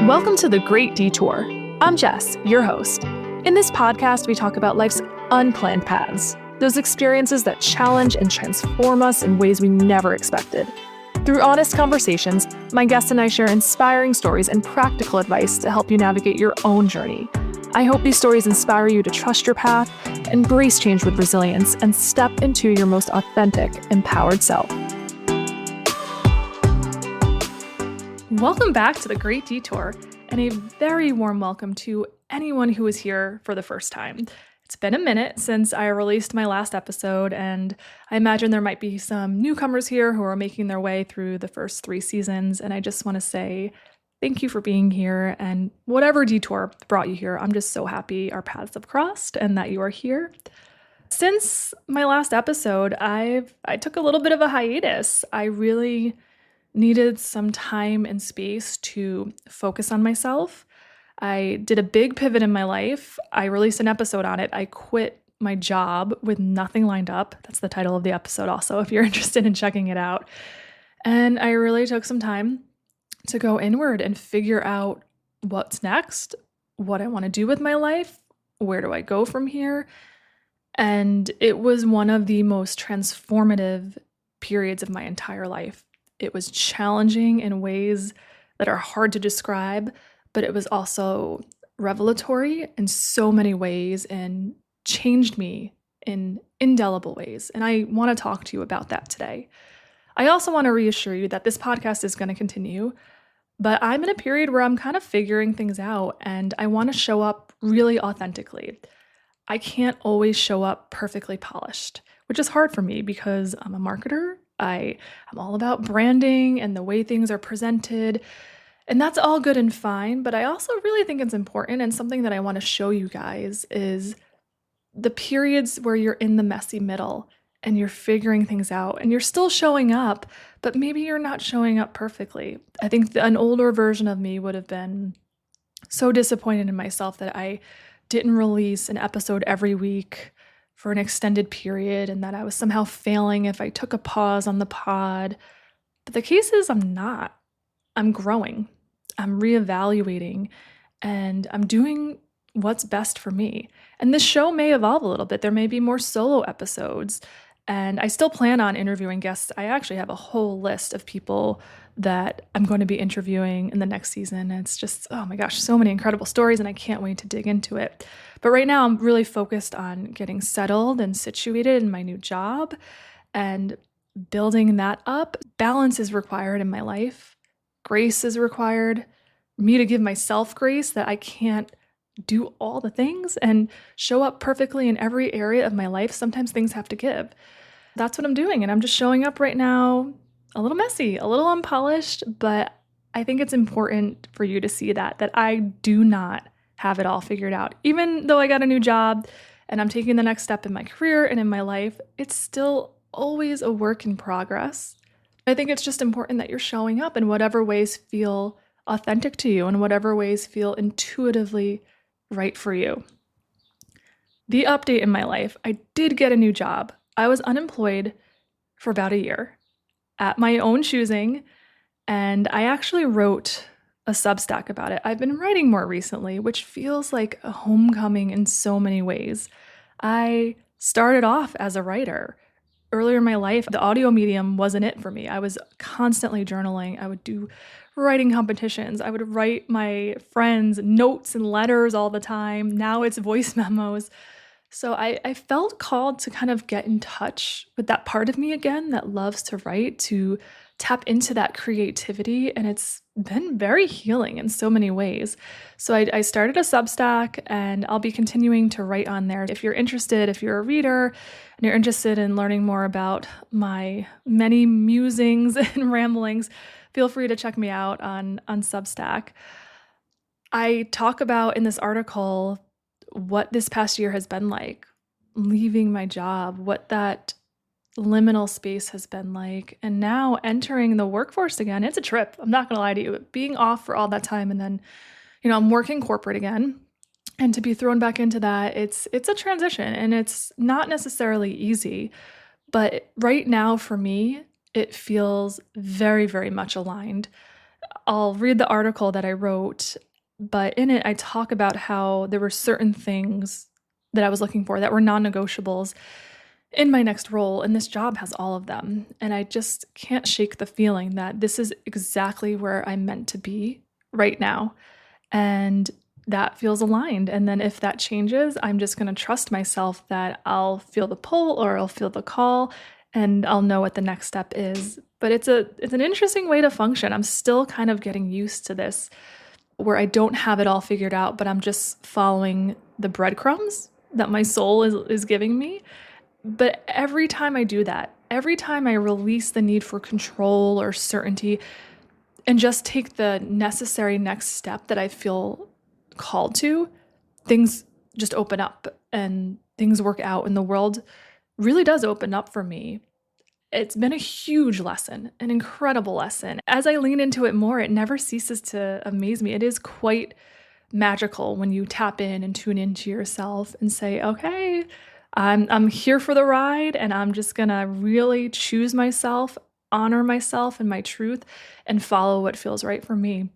Welcome to The Great Detour. I'm Jess, your host. In this podcast, we talk about life's unplanned paths, those experiences that challenge and transform us in ways we never expected. Through honest conversations, my guests and I share inspiring stories and practical advice to help you navigate your own journey. I hope these stories inspire you to trust your path, embrace change with resilience, and step into your most authentic, empowered self. Welcome back to The Great Detour, and a very warm welcome to anyone who is here for the first time. It's been a minute since I released my last episode, and I imagine there might be some newcomers here who are making their way through the first 3 seasons, and I just want to say thank you for being here, and whatever detour brought you here, I'm just so happy our paths have crossed and that you are here. Since my last episode, I took a little bit of a hiatus. I really needed some time and space to focus on myself. I did a big pivot in my life. I released an episode on it. I quit my job with nothing lined up. That's the title of the episode also, if you're interested in checking it out. And I really took some time to go inward and figure out what's next, what I want to do with my life, where do I go from here? And it was one of the most transformative periods of my entire life. It was challenging in ways that are hard to describe, but it was also revelatory in so many ways and changed me in indelible ways. And I want to talk to you about that today. I also want to reassure you that this podcast is going to continue, but I'm in a period where I'm kind of figuring things out and I want to show up really authentically. I can't always show up perfectly polished, which is hard for me because I'm a marketer. I'm all about branding and the way things are presented, and that's all good and fine, but I also really think it's important, and something that I want to show you guys is the periods where you're in the messy middle and you're figuring things out and you're still showing up, but maybe you're not showing up perfectly. I think an older version of me would have been so disappointed in myself that I didn't release an episode every week for an extended period and that I was somehow failing if I took a pause on the pod. But the case is I'm not. I'm growing. I'm reevaluating, and I'm doing what's best for me. And this show may evolve a little bit. There may be more solo episodes, and I still plan on interviewing guests. I actually have a whole list of people that I'm going to be interviewing in the next season. And it's just, oh my gosh, so many incredible stories, and I can't wait to dig into it. But right now I'm really focused on getting settled and situated in my new job and building that up. Balance is required in my life. Grace is required. Me to give myself grace that I can't do all the things and show up perfectly in every area of my life. Sometimes things have to give. That's what I'm doing. And I'm just showing up right now a little messy, a little unpolished, but I think it's important for you to see that I do not have it all figured out. Even though I got a new job and I'm taking the next step in my career and in my life, it's still always a work in progress. I think it's just important that you're showing up in whatever ways feel authentic to you and whatever ways feel intuitively right for you. The update in my life, I did get a new job. I was unemployed for about a year at my own choosing, and I actually wrote a Substack about it. I've been writing more recently, which feels like a homecoming in so many ways. I started off as a writer. Earlier in my life, the audio medium wasn't it for me. I was constantly journaling. I would do writing competitions. I would write my friends notes and letters all the time. Now it's voice memos. So I felt called to kind of get in touch with that part of me again that loves to write, to tap into that creativity. And it's been very healing in so many ways. So I started a Substack, and I'll be continuing to write on there. If you're interested, if you're a reader and you're interested in learning more about my many musings and ramblings, feel free to check me out on Substack. I talk about in this article what this past year has been like, leaving my job, what that liminal space has been like, and now entering the workforce again. It's a trip. I'm not going to lie to you. Being off for all that time, and then, I'm working corporate again, and to be thrown back into that, it's a transition, and it's not necessarily easy. But right now for me, it feels very, very much aligned. I'll read the article that I wrote, but in it, I talk about how there were certain things that I was looking for that were non-negotiables in my next role, and this job has all of them. And I just can't shake the feeling that this is exactly where I'm meant to be right now. And that feels aligned. And then if that changes, I'm just going to trust myself that I'll feel the pull or I'll feel the call and I'll know what the next step is. But it's an interesting way to function. I'm still kind of getting used to this where I don't have it all figured out, but I'm just following the breadcrumbs that my soul is giving me. But every time I do that, every time I release the need for control or certainty and just take the necessary next step that I feel called to, things just open up and things work out and the world really does open up for me. It's been a huge lesson, an incredible lesson. As I lean into it more, it never ceases to amaze me. It is quite magical when you tap in and tune into yourself and say, okay, I'm here for the ride and I'm just gonna really choose myself, honor myself and my truth, and follow what feels right for me.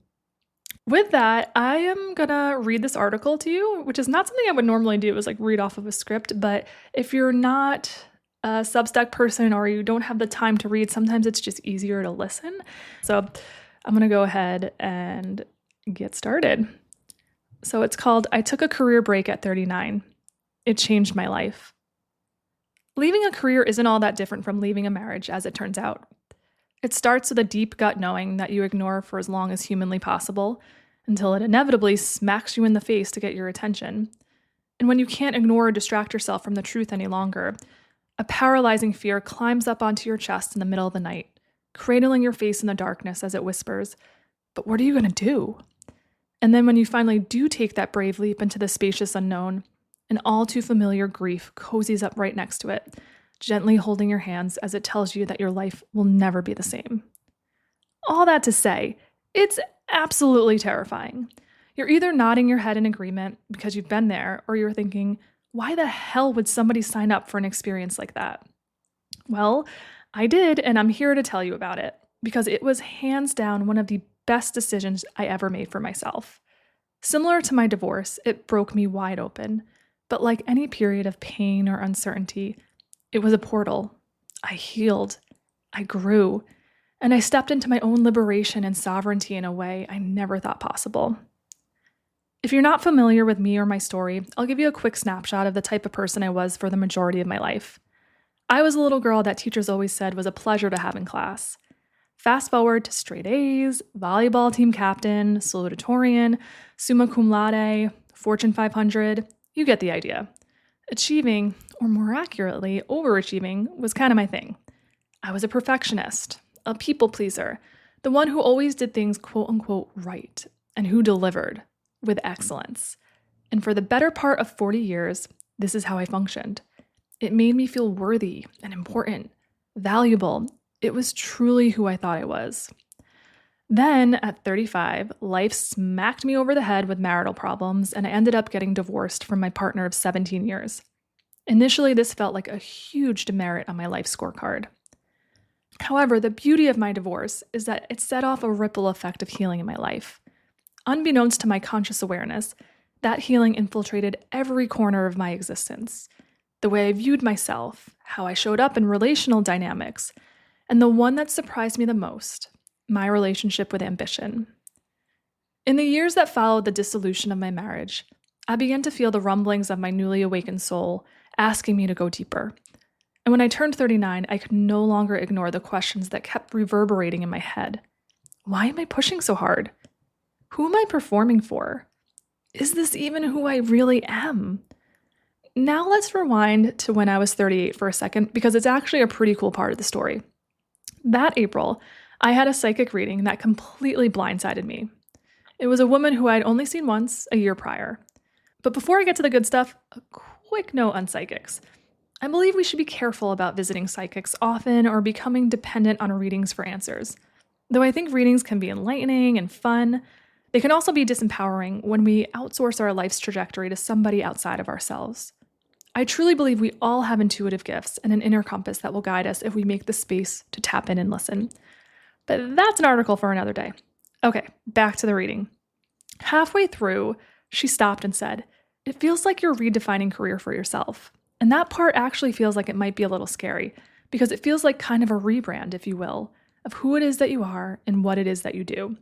With that, I am gonna read this article to you, which is not something I would normally do, is like read off of a script, but if you're not a Substack person or you don't have the time to read, sometimes it's just easier to listen. So I'm gonna go ahead and get started. So it's called, I Took a Career Break at 39. It changed my life. Leaving a career isn't all that different from leaving a marriage, as it turns out. It starts with a deep gut knowing that you ignore for as long as humanly possible, until it inevitably smacks you in the face to get your attention. And when you can't ignore or distract yourself from the truth any longer, a paralyzing fear climbs up onto your chest in the middle of the night, cradling your face in the darkness as it whispers, "But what are you going to do?" And then when you finally do take that brave leap into the spacious unknown, an all too familiar grief cozies up right next to it, gently holding your hands as it tells you that your life will never be the same. All that to say, it's absolutely terrifying. You're either nodding your head in agreement because you've been there, or you're thinking, why the hell would somebody sign up for an experience like that? Well, I did, and I'm here to tell you about it, because it was hands down one of the best decisions I ever made for myself. Similar to my divorce, it broke me wide open, but like any period of pain or uncertainty, it was a portal. I healed, I grew, and I stepped into my own liberation and sovereignty in a way I never thought possible. If you're not familiar with me or my story, I'll give you a quick snapshot of the type of person I was for the majority of my life. I was a little girl that teachers always said was a pleasure to have in class. Fast forward to straight A's, volleyball team captain, salutatorian, summa cum laude, Fortune 500, you get the idea. Achieving, or more accurately, overachieving, was kind of my thing. I was a perfectionist, a people pleaser, the one who always did things quote-unquote right, and who delivered with excellence. And for the better part of 40 years, this is how I functioned. It made me feel worthy and important, valuable. It was truly who I thought I was. Then, at 35, life smacked me over the head with marital problems, and I ended up getting divorced from my partner of 17 years. Initially, this felt like a huge demerit on my life scorecard. However, the beauty of my divorce is that it set off a ripple effect of healing in my life. Unbeknownst to my conscious awareness, that healing infiltrated every corner of my existence. The way I viewed myself, how I showed up in relational dynamics, and the one that surprised me the most, my relationship with ambition. In the years that followed the dissolution of my marriage, I began to feel the rumblings of my newly awakened soul asking me to go deeper. And when I turned 39, I could no longer ignore the questions that kept reverberating in my head. Why am I pushing so hard? Who am I performing for? Is this even who I really am? Now let's rewind to when I was 38 for a second, because it's actually a pretty cool part of the story. That April, I had a psychic reading that completely blindsided me. It was a woman who I'd only seen once a year prior. But before I get to the good stuff, a quick note on psychics. I believe we should be careful about visiting psychics often or becoming dependent on readings for answers. Though I think readings can be enlightening and fun, they can also be disempowering when we outsource our life's trajectory to somebody outside of ourselves. I truly believe we all have intuitive gifts and an inner compass that will guide us if we make the space to tap in and listen. But that's an article for another day. Okay, back to the reading. Halfway through, she stopped and said, "It feels like you're redefining career for yourself." And that part actually feels like it might be a little scary because it feels like kind of a rebrand, if you will, of who it is that you are and what it is that you do.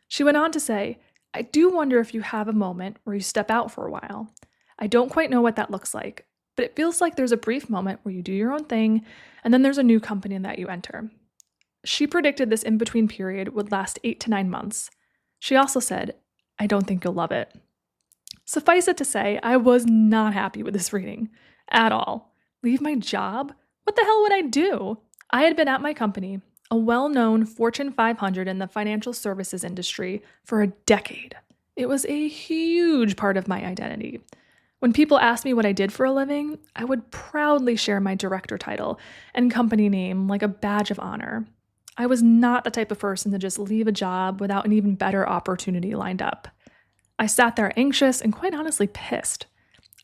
She went on to say, "I do wonder if you have a moment where you step out for a while. I don't quite know what that looks like, but it feels like there's a brief moment where you do your own thing and then there's a new company that you enter." She predicted this in-between period would last 8 to 9 months. She also said, "I don't think you'll love it." Suffice it to say, I was not happy with this reading at all. Leave my job? What the hell would I do? I had been at my company, a well-known Fortune 500 in the financial services industry, for a decade. It was a huge part of my identity. When people asked me what I did for a living, I would proudly share my director title and company name like a badge of honor. I was not the type of person to just leave a job without an even better opportunity lined up. I sat there anxious and quite honestly pissed.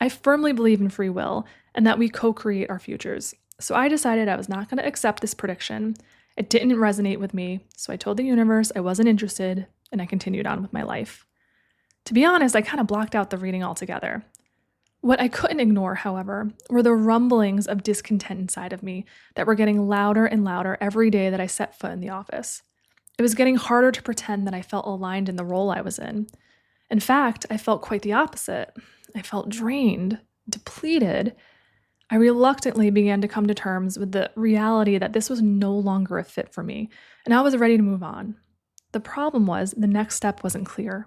I firmly believe in free will and that we co-create our futures. So I decided I was not going to accept this prediction. It didn't resonate with me, so I told the universe I wasn't interested, and I continued on with my life. To be honest, I kind of blocked out the reading altogether. What I couldn't ignore, however, were the rumblings of discontent inside of me that were getting louder and louder every day that I set foot in the office. It was getting harder to pretend that I felt aligned in the role I was in. In fact, I felt quite the opposite. I felt drained, depleted. I reluctantly began to come to terms with the reality that this was no longer a fit for me, and I was ready to move on. The problem was the next step wasn't clear.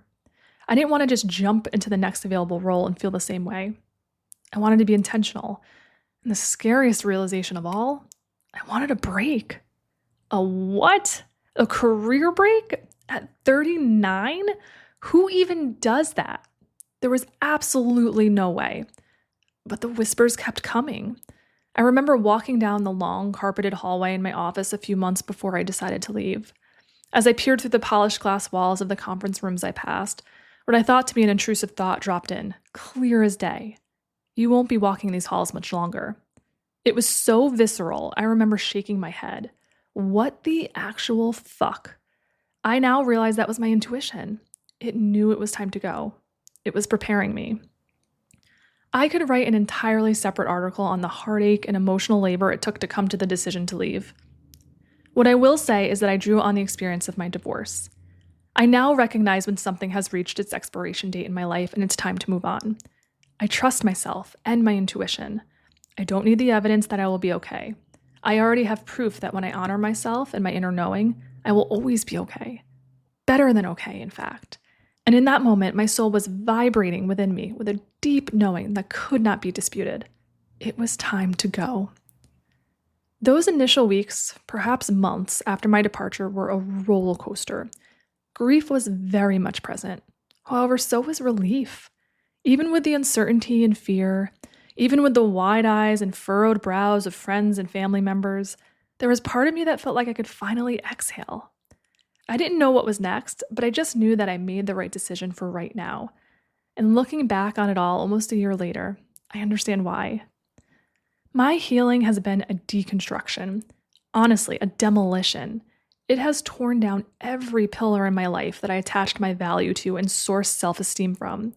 I didn't want to just jump into the next available role and feel the same way. I wanted to be intentional. And the scariest realization of all, I wanted a break. A what? A career break? At 39? Who even does that? There was absolutely no way. But the whispers kept coming. I remember walking down the long, carpeted hallway in my office a few months before I decided to leave. As I peered through the polished glass walls of the conference rooms I passed, what I thought to be an intrusive thought dropped in, clear as day. You won't be walking these halls much longer. It was so visceral, I remember shaking my head. What the actual fuck? I now realize that was my intuition. It knew it was time to go. It was preparing me. I could write an entirely separate article on the heartache and emotional labor it took to come to the decision to leave. What I will say is that I drew on the experience of my divorce. I now recognize when something has reached its expiration date in my life and it's time to move on. I trust myself and my intuition. I don't need the evidence that I will be okay. I already have proof that when I honor myself and my inner knowing, I will always be okay. Better than okay, in fact. And in that moment, my soul was vibrating within me with a deep knowing that could not be disputed. It was time to go. Those initial weeks, perhaps months after my departure, were a roller coaster. Grief was very much present. However, so was relief. Even with the uncertainty and fear, even with the wide eyes and furrowed brows of friends and family members, there was part of me that felt like I could finally exhale. I didn't know what was next, but I just knew that I made the right decision for right now. And looking back on it all almost a year later, I understand why. My healing has been a deconstruction. Honestly, a demolition. It has torn down every pillar in my life that I attached my value to and sourced self-esteem from.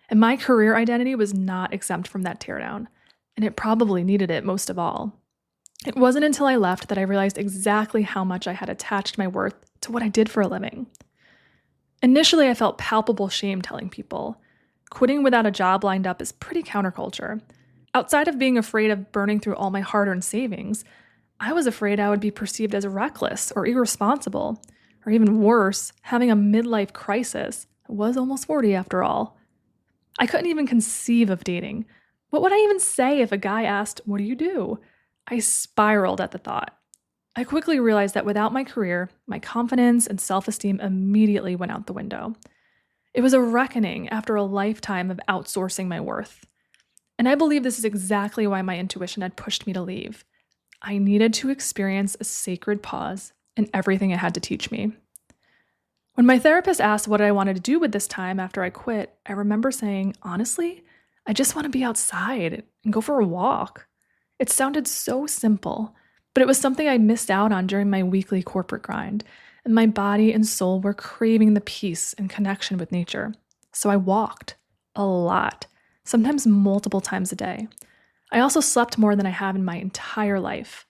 And my career identity was not exempt from that teardown. And it probably needed it most of all. It wasn't until I left that I realized exactly how much I had attached my worth to what I did for a living. Initially, I felt palpable shame telling people. Quitting without a job lined up is pretty counterculture. Outside of being afraid of burning through all my hard-earned savings, I was afraid I would be perceived as reckless or irresponsible, or even worse, having a midlife crisis. I was almost 40 after all. I couldn't even conceive of dating. What would I even say if a guy asked, "What do you do?" I spiraled at the thought. I quickly realized that without my career, my confidence and self-esteem immediately went out the window. It was a reckoning after a lifetime of outsourcing my worth. And I believe this is exactly why my intuition had pushed me to leave. I needed to experience a sacred pause in everything it had to teach me. When my therapist asked what I wanted to do with this time after I quit, I remember saying, honestly, I just want to be outside and go for a walk. It sounded so simple, but it was something I missed out on during my weekly corporate grind, and my body and soul were craving the peace and connection with nature. So I walked a lot, sometimes multiple times a day. I also slept more than I have in my entire life.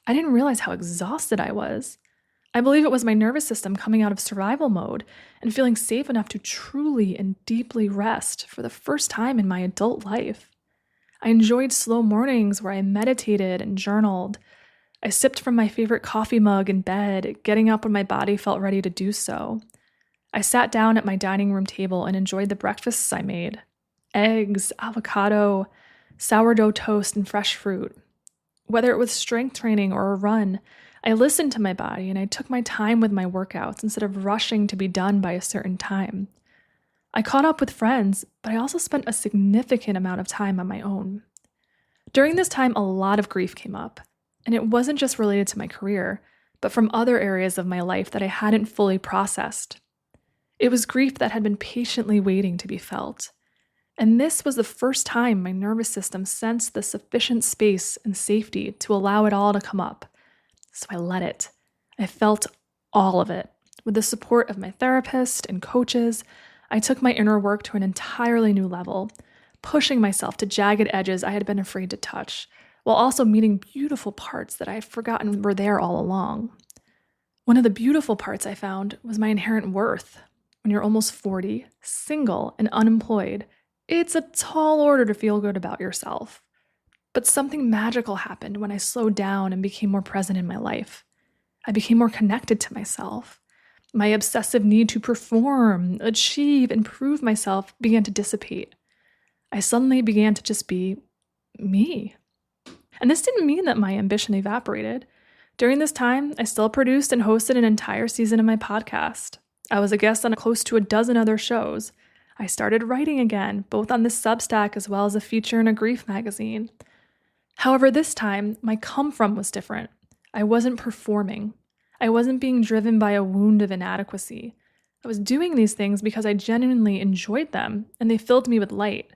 I didn't realize how exhausted I was. I believe it was my nervous system coming out of survival mode and feeling safe enough to truly and deeply rest for the first time in my adult life. I enjoyed slow mornings where I meditated and journaled. I sipped from my favorite coffee mug in bed, getting up when my body felt ready to do so. I sat down at my dining room table and enjoyed the breakfasts I made: eggs, avocado, sourdough toast, and fresh fruit. Whether it was strength training or a run, I listened to my body and I took my time with my workouts instead of rushing to be done by a certain time. I caught up with friends, but I also spent a significant amount of time on my own. During this time, a lot of grief came up, and it wasn't just related to my career, but from other areas of my life that I hadn't fully processed. It was grief that had been patiently waiting to be felt. And this was the first time my nervous system sensed the sufficient space and safety to allow it all to come up. So I let it. I felt all of it. With the support of my therapist and coaches, I took my inner work to an entirely new level, pushing myself to jagged edges I had been afraid to touch, while also meeting beautiful parts that I had forgotten were there all along. One of the beautiful parts I found was my inherent worth. When you're almost 40, single, and unemployed, it's a tall order to feel good about yourself. But something magical happened when I slowed down and became more present in my life. I became more connected to myself. My obsessive need to perform, achieve, and prove myself began to dissipate. I suddenly began to just be me. And this didn't mean that my ambition evaporated. During this time, I still produced and hosted an entire season of my podcast. I was a guest on close to a dozen other shows. I started writing again, both on this Substack as well as a feature in a grief magazine. However, this time, my come from was different. I wasn't performing. I wasn't being driven by a wound of inadequacy. I was doing these things because I genuinely enjoyed them, and they filled me with light.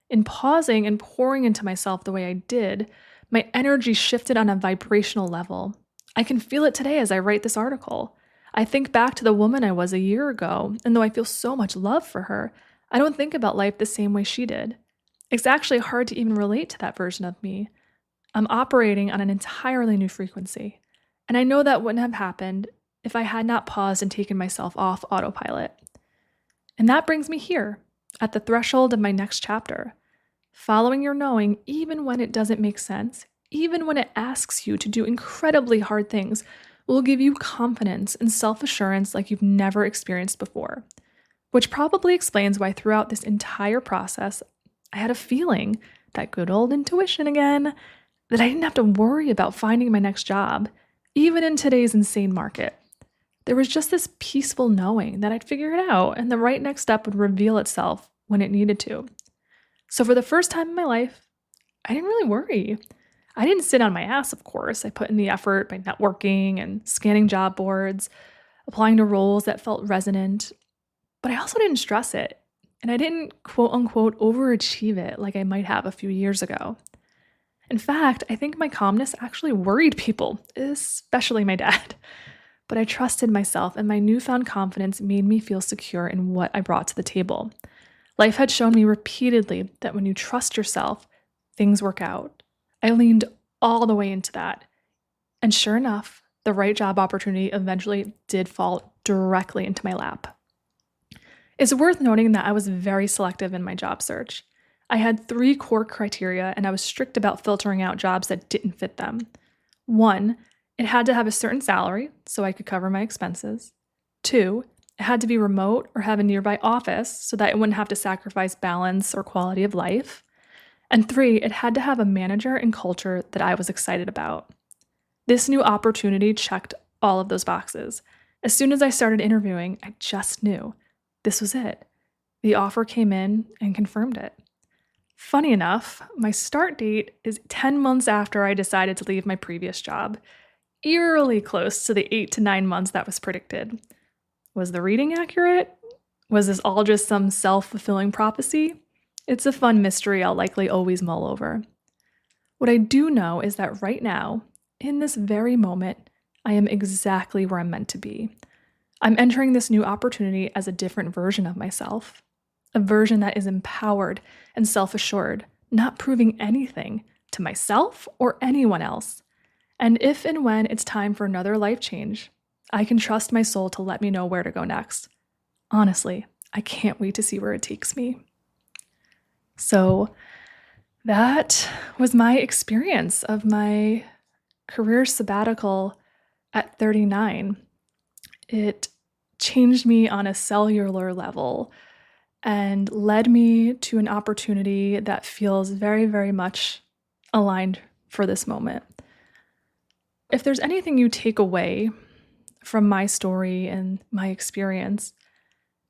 In pausing and pouring into myself the way I did, my energy shifted on a vibrational level. I can feel it today as I write this article. I think back to the woman I was a year ago, and though I feel so much love for her, I don't think about life the same way she did. It's actually hard to even relate to that version of me. I'm operating on an entirely new frequency, and I know that wouldn't have happened if I had not paused and taken myself off autopilot. And that brings me here, at the threshold of my next chapter. Following your knowing, even when it doesn't make sense, even when it asks you to do incredibly hard things, will give you confidence and self-assurance like you've never experienced before. Which probably explains why throughout this entire process, I had a feeling, that good old intuition again, that I didn't have to worry about finding my next job, even in today's insane market. There was just this peaceful knowing that I'd figure it out and the right next step would reveal itself when it needed to. So for the first time in my life, I didn't really worry. I didn't sit on my ass, of course. I put in the effort by networking and scanning job boards, applying to roles that felt resonant, but I also didn't stress it. And I didn't quote unquote overachieve it like I might have a few years ago. In fact, I think my calmness actually worried people, especially my dad. But I trusted myself, and my newfound confidence made me feel secure in what I brought to the table. Life had shown me repeatedly that when you trust yourself, things work out. I leaned all the way into that. And sure enough, the right job opportunity eventually did fall directly into my lap. It's worth noting that I was very selective in my job search. I had 3 core criteria, and I was strict about filtering out jobs that didn't fit them. 1, it had to have a certain salary so I could cover my expenses. 2, it had to be remote or have a nearby office so that I wouldn't have to sacrifice balance or quality of life. And 3, it had to have a manager and culture that I was excited about. This new opportunity checked all of those boxes. As soon as I started interviewing, I just knew this was it. The offer came in and confirmed it. Funny enough, my start date is 10 months after I decided to leave my previous job, eerily close to the 8 to 9 months that was predicted. Was the reading accurate? Was this all just some self-fulfilling prophecy? It's a fun mystery I'll likely always mull over. What I do know is that right now, in this very moment, I am exactly where I'm meant to be. I'm entering this new opportunity as a different version of myself, a version that is empowered and self-assured, not proving anything to myself or anyone else. And if and when it's time for another life change, I can trust my soul to let me know where to go next. Honestly, I can't wait to see where it takes me. So that was my experience of my career sabbatical at 39. It changed me on a cellular level and led me to an opportunity that feels very, very much aligned for this moment. If there's anything you take away from my story and my experience,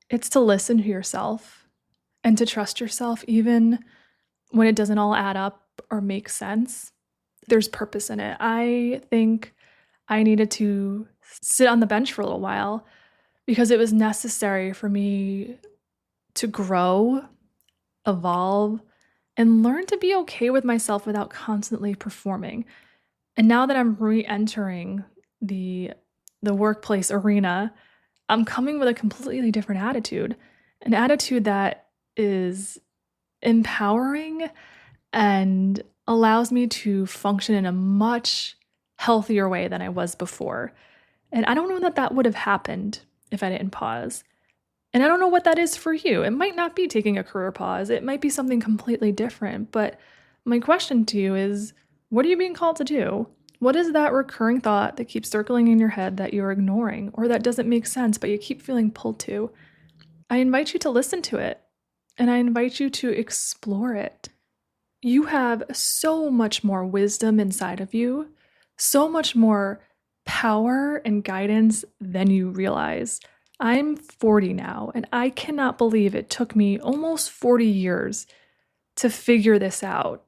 it's to listen to yourself and to trust yourself even when it doesn't all add up or make sense. There's purpose in it. I think I needed to sit on the bench for a little while because it was necessary for me to grow, evolve, and learn to be okay with myself without constantly performing. And now that I'm re-entering the workplace arena, I'm coming with a completely different attitude, an attitude that is empowering and allows me to function in a much healthier way than I was before. And I don't know that would have happened if I didn't pause. And I don't know what that is for you. It might not be taking a career pause. It might be something completely different. But my question to you is, what are you being called to do? What is that recurring thought that keeps circling in your head that you're ignoring or that doesn't make sense, but you keep feeling pulled to? I invite you to listen to it, and I invite you to explore it. You have so much more wisdom inside of you, so much more power and guidance than you realize. I'm 40 now, and I cannot believe it took me almost 40 years to figure this out.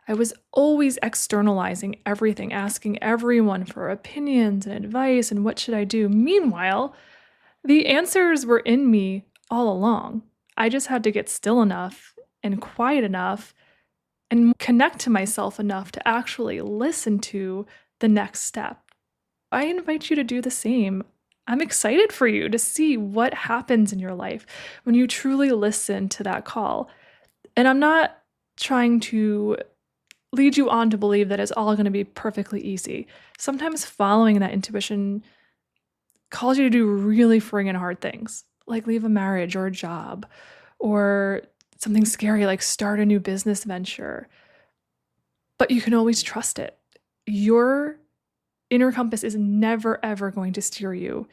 I was always externalizing everything, asking everyone for opinions and advice and what should I do. Meanwhile, the answers were in me all along. I just had to get still enough and quiet enough and connect to myself enough to actually listen to the next step. I invite you to do the same. I'm excited for you to see what happens in your life when you truly listen to that call. And I'm not trying to lead you on to believe that it's all going to be perfectly easy. Sometimes following that intuition calls you to do really friggin' hard things, like leave a marriage or a job, or something scary like start a new business venture. But you can always trust it. Your inner compass is never, ever going to steer you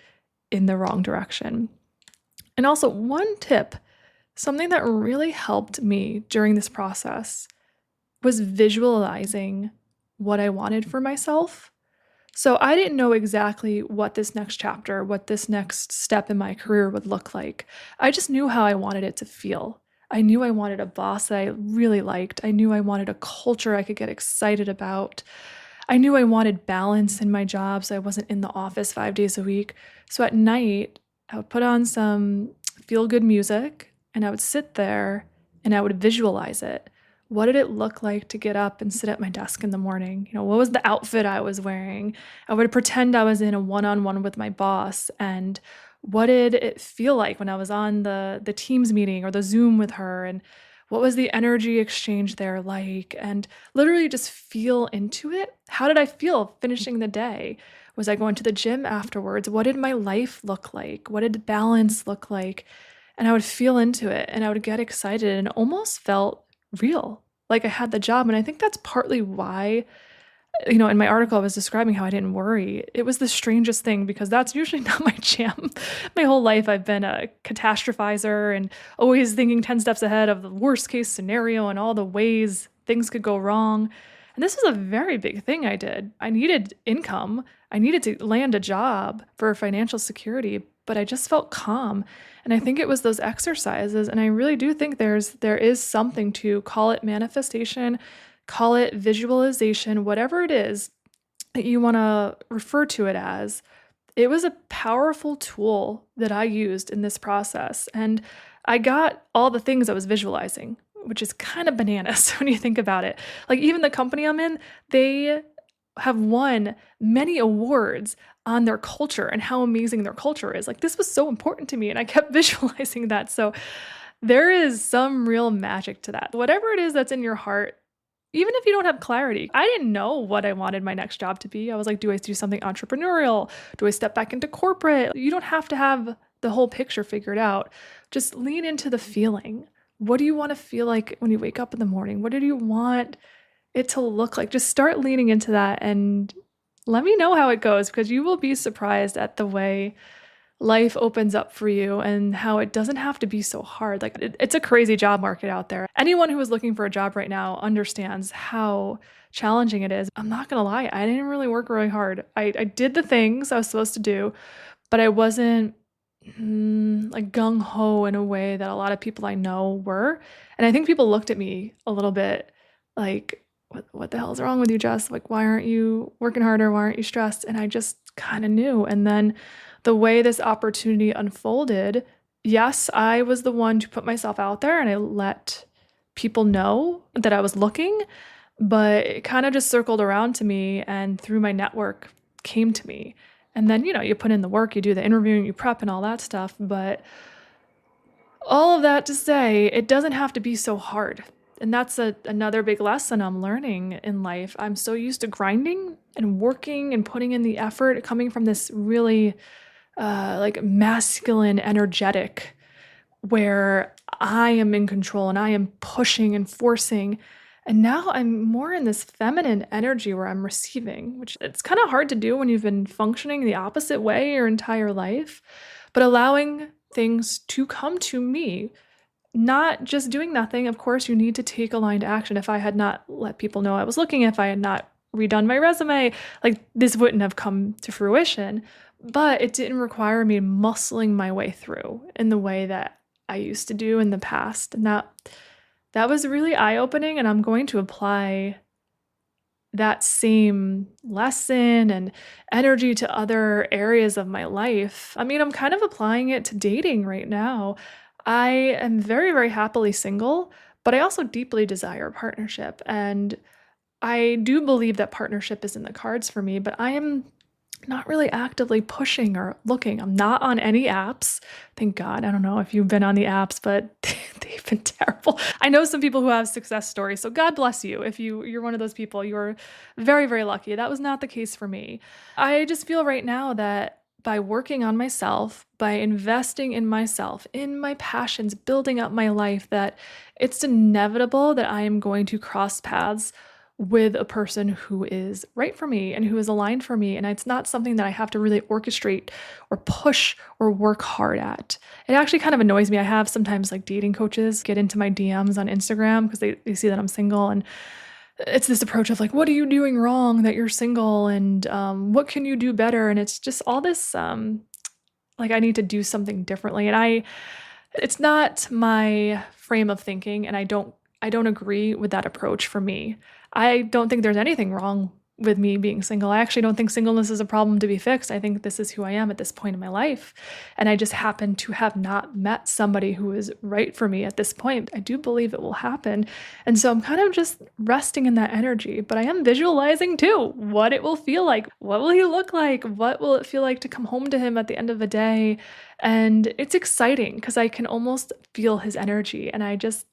in the wrong direction. And also, one tip, something that really helped me during this process was visualizing what I wanted for myself. So I didn't know exactly what this next chapter, what this next step in my career would look like. I just knew how I wanted it to feel. I knew I wanted a boss that I really liked. I knew I wanted a culture I could get excited about. I knew I wanted balance in my job, so I wasn't in the office 5 days a week. So at night, I would put on some feel-good music, and I would sit there, and I would visualize it. What did it look like to get up and sit at my desk in the morning? What was the outfit I was wearing? I would pretend I was in a one-on-one with my boss, and what did it feel like when I was on the Teams meeting or the Zoom with her, and what was the energy exchange there like? And literally just feel into it. How did I feel finishing the day? Was I going to the gym afterwards? What did my life look like? What did balance look like? And I would feel into it, and I would get excited, and it almost felt real, like I had the job. And I think that's partly why, in my article, I was describing how I didn't worry. It was the strangest thing because that's usually not my jam. My whole life, I've been a catastrophizer and always thinking 10 steps ahead of the worst case scenario and all the ways things could go wrong. And this was a very big thing I did. I needed income. I needed to land a job for financial security, but I just felt calm. And I think it was those exercises. And I really do think there is something to, call it manifestation, call it visualization, whatever it is that you want to refer to it as. It was a powerful tool that I used in this process. And I got all the things I was visualizing, which is kind of bananas when you think about it. Like even the company I'm in, they have won many awards on their culture and how amazing their culture is. Like, this was so important to me, and I kept visualizing that. So there is some real magic to that. Whatever it is that's in your heart, even if you don't have clarity. I didn't know what I wanted my next job to be. I was like, do I do something entrepreneurial? Do I step back into corporate? You don't have to have the whole picture figured out. Just lean into the feeling. What do you want to feel like when you wake up in the morning? What do you want it to look like? Just start leaning into that and let me know how it goes, because you will be surprised at the way life opens up for you and how it doesn't have to be so hard. Like, it's a crazy job market out there. Anyone who is looking for a job right now understands how challenging it is. I'm not going to lie. I didn't really work very hard. I did the things I was supposed to do, but I wasn't like gung-ho in a way that a lot of people I know were. And I think people looked at me a little bit like, what the hell is wrong with you, Jess? Like, why aren't you working harder? Why aren't you stressed? And I just kind of knew. And then the way this opportunity unfolded, yes, I was the one to put myself out there and I let people know that I was looking, but it kind of just circled around to me and through my network came to me. And then, you put in the work, you do the interviewing, you prep and all that stuff. But all of that to say, it doesn't have to be so hard. And that's another big lesson I'm learning in life. I'm so used to grinding and working and putting in the effort, coming from this really like masculine, energetic, where I am in control and I am pushing and forcing. And now I'm more in this feminine energy where I'm receiving, which it's kind of hard to do when you've been functioning the opposite way your entire life, but allowing things to come to me. Not just doing nothing. Of course, you need to take aligned action. If I had not let people know I was looking, if I had not redone my resume, like, this wouldn't have come to fruition. But it didn't require me muscling my way through in the way that I used to do in the past. And that was really eye-opening, and I'm going to apply that same lesson and energy to other areas of my life. I mean, I'm kind of applying it to dating right now. I am very, very happily single, but I also deeply desire a partnership. And I do believe that partnership is in the cards for me, but I am not really actively pushing or looking. I'm not on any apps. Thank God. I don't know if you've been on the apps, but they've been terrible. I know some people who have success stories, so God bless you. If you're one of those people, you're very, very lucky. That was not the case for me. I just feel right now that by working on myself, by investing in myself, in my passions, building up my life, that it's inevitable that I am going to cross paths with a person who is right for me and who is aligned for me. And it's not something that I have to really orchestrate or push or work hard at. It actually kind of annoys me. I have sometimes like dating coaches get into my DMs on Instagram because they see that I'm single, and it's this approach of like, what are you doing wrong that you're single, and what can you do better? And it's just all this like, I need to do something differently. And it's not my frame of thinking, and I don't agree with that approach for me. I don't think there's anything wrong with me being single. I actually don't think singleness is a problem to be fixed. I think this is who I am at this point in my life. And I just happen to have not met somebody who is right for me at this point. I do believe it will happen. And so I'm kind of just resting in that energy, but I am visualizing too what it will feel like. What will he look like? What will it feel like to come home to him at the end of the day? And it's exciting because I can almost feel his energy. And I just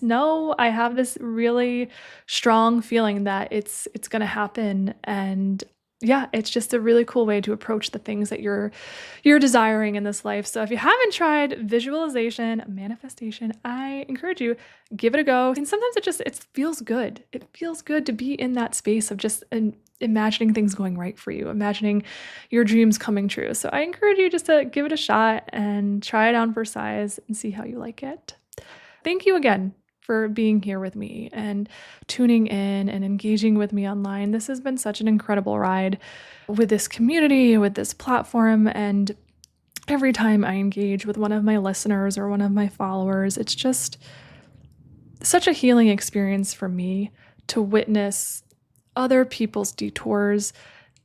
know I have this really strong feeling that it's going to happen. And yeah, it's just a really cool way to approach the things that you're desiring in this life. So if you haven't tried visualization, manifestation, I encourage you, give it a go. And sometimes it feels good. It feels good to be in that space of just imagining things going right for you, imagining your dreams coming true. So I encourage you just to give it a shot and try it on for size and see how you like it. Thank you again for being here with me and tuning in and engaging with me online. This has been such an incredible ride with this community, with this platform. And every time I engage with one of my listeners or one of my followers, it's just such a healing experience for me to witness other people's detours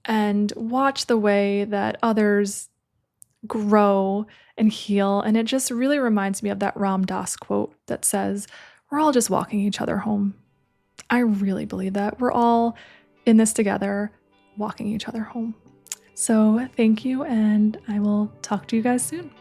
and watch the way that others grow and heal. And it just really reminds me of that Ram Dass quote that says, we're all just walking each other home. I really believe that. We're all in this together, walking each other home. So thank you, and I will talk to you guys soon.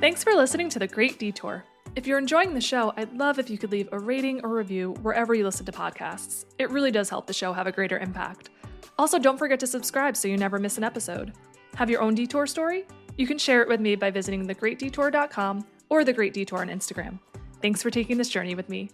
Thanks for listening to The Great Detour. If you're enjoying the show, I'd love if you could leave a rating or review wherever you listen to podcasts. It really does help the show have a greater impact. Also, don't forget to subscribe so you never miss an episode. Have your own detour story? You can share it with me by visiting thegreatdetour.com or The Great Detour on Instagram. Thanks for taking this journey with me.